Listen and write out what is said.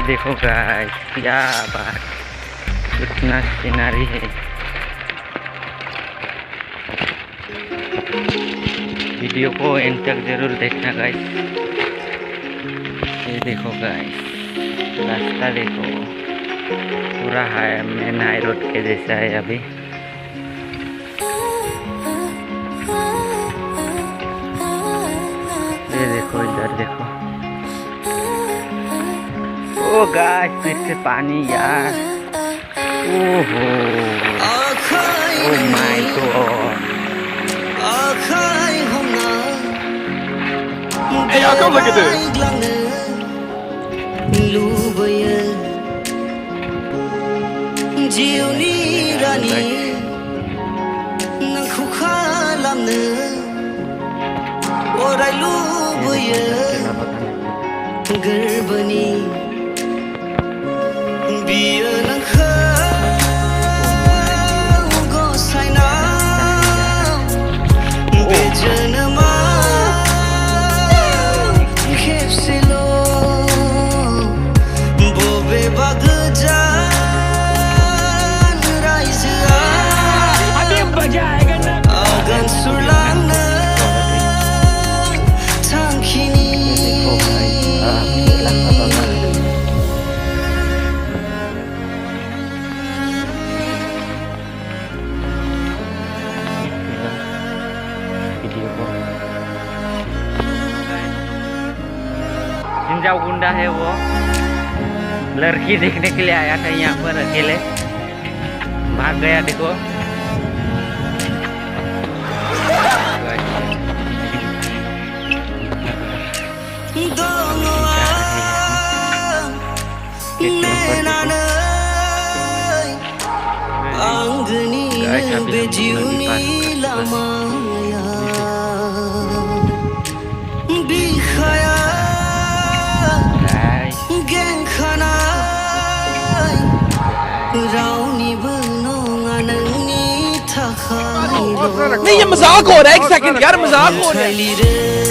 देखो गाइस क्या बात, कितना सीनरी है। वीडियो को एंड तक जरूर देखना गाइस। ये देखो गाइस, रास्ता देखो, पूरा है मेन हाई रोड के जैसा है अभी। ये देखो, इधर देखो। ओ गाइस, फिर से पानी यार। ओहो, oh my God. Hey, y'all, come look at this. जिंजाऊ गुंडा है वो, लड़की देखने के लिए आया था यहाँ पर अकेले, भाग गया। देखो नहीं, ये मजाक हो रहा है। एक सेकंड यार, मजाक हो रहा है।